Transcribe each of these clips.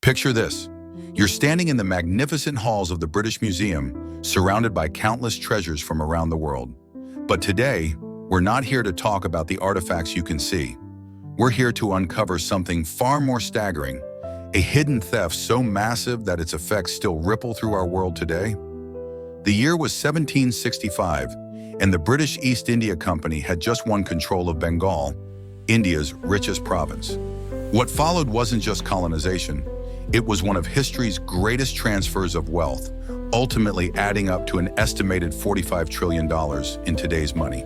Picture this. You're standing in the magnificent halls of the British Museum, surrounded by countless treasures from around the world. But today, we're not here to talk about the artifacts you can see. We're here to uncover something far more staggering, a hidden theft so massive that its effects still ripple through our world today. The year was 1765, and the British East India Company had just won control of Bengal, India's richest province. What followed wasn't just colonization. It was one of history's greatest transfers of wealth, ultimately adding up to an estimated $45 trillion in today's money.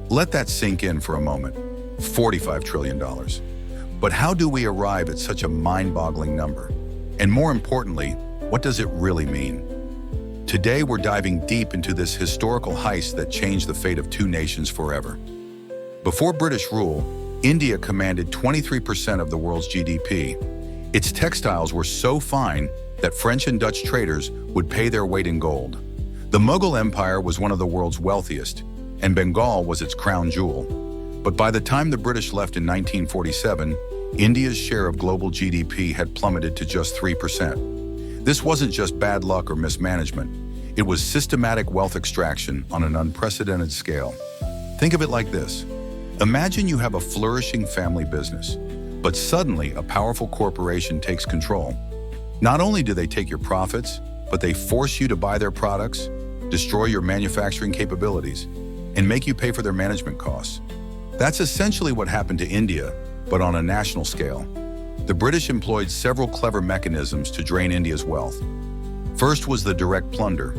Let that sink in for a moment. $45 trillion. But how do we arrive at such a mind-boggling number? And more importantly, what does it really mean? Today, we're diving deep into this historical heist that changed the fate of two nations forever. Before British rule, India commanded 23% of the world's GDP. Its textiles were so fine that French and Dutch traders would pay their weight in gold. The Mughal Empire was one of the world's wealthiest, and Bengal was its crown jewel. But by the time the British left in 1947, India's share of global GDP had plummeted to just 3%. This wasn't just bad luck or mismanagement. It was systematic wealth extraction on an unprecedented scale. Think of it like this. Imagine you have a flourishing family business, but suddenly a powerful corporation takes control. Not only do they take your profits, but they force you to buy their products, destroy your manufacturing capabilities, and make you pay for their management costs. That's essentially what happened to India, but on a national scale. The British employed several clever mechanisms to drain India's wealth. First was the direct plunder.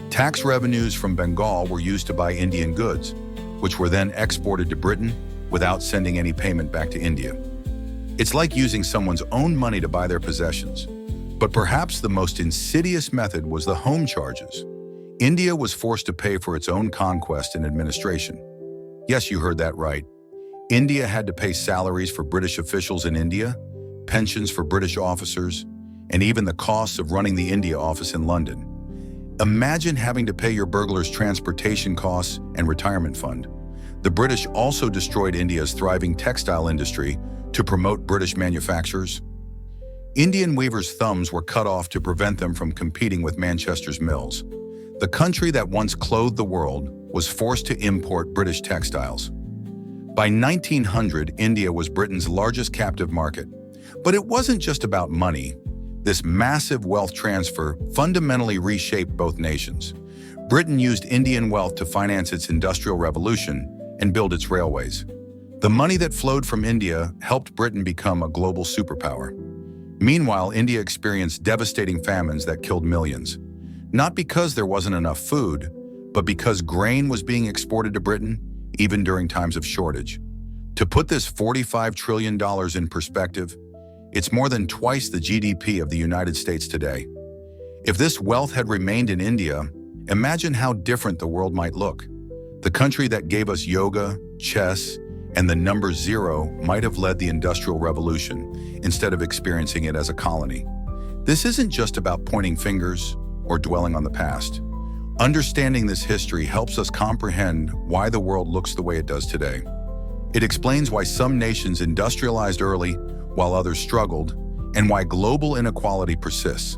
Tax revenues from Bengal were used to buy Indian goods, which were then exported to Britain without sending any payment back to India. It's like using someone's own money to buy their possessions. But perhaps the most insidious method was the home charges. India was forced to pay for its own conquest and administration. Yes, you heard that right. India had to pay salaries for British officials in India, pensions for British officers, and even the costs of running the India office in London. Imagine having to pay your burglars' transportation costs and retirement fund. The British also destroyed India's thriving textile industry to promote British manufacturers. Indian weavers' thumbs were cut off to prevent them from competing with Manchester's mills. The country that once clothed the world was forced to import British textiles. By 1900, India was Britain's largest captive market. But it wasn't just about money. This massive wealth transfer fundamentally reshaped both nations. Britain used Indian wealth to finance its industrial revolution and build its railways. The money that flowed from India helped Britain become a global superpower. Meanwhile, India experienced devastating famines that killed millions. Not because there wasn't enough food, but because grain was being exported to Britain, even during times of shortage. To put this $45 trillion in perspective, it's more than twice the GDP of the United States today. If this wealth had remained in India, imagine how different the world might look. The country that gave us yoga, chess, and the number zero might have led the Industrial Revolution instead of experiencing it as a colony. This isn't just about pointing fingers or dwelling on the past. Understanding this history helps us comprehend why the world looks the way it does today. It explains why some nations industrialized early while others struggled, and why global inequality persists.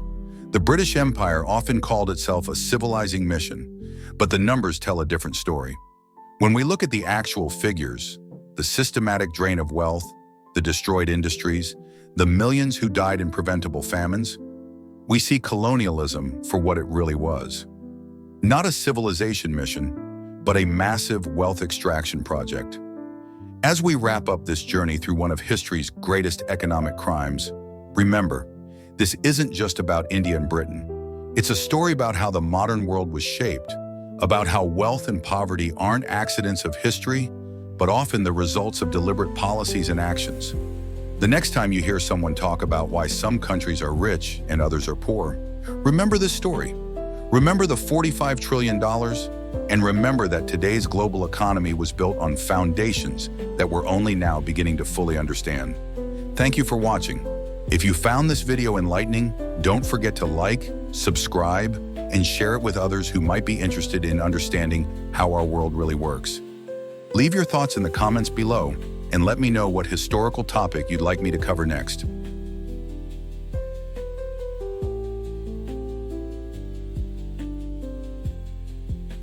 The British Empire often called itself a civilizing mission, but the numbers tell a different story. When we look at the actual figures, the systematic drain of wealth, the destroyed industries, the millions who died in preventable famines, we see colonialism for what it really was. Not a civilization mission, but a massive wealth extraction project. As we wrap up this journey through one of history's greatest economic crimes, remember, this isn't just about India and Britain. It's a story about how the modern world was shaped, about how wealth and poverty aren't accidents of history, but often the results of deliberate policies and actions. The next time you hear someone talk about why some countries are rich and others are poor, remember this story. Remember the $45 trillion, and remember that today's global economy was built on foundations that we're only now beginning to fully understand. Thank you for watching. If you found this video enlightening, don't forget to like, subscribe, and share it with others who might be interested in understanding how our world really works. Leave your thoughts in the comments below and let me know what historical topic you'd like me to cover next.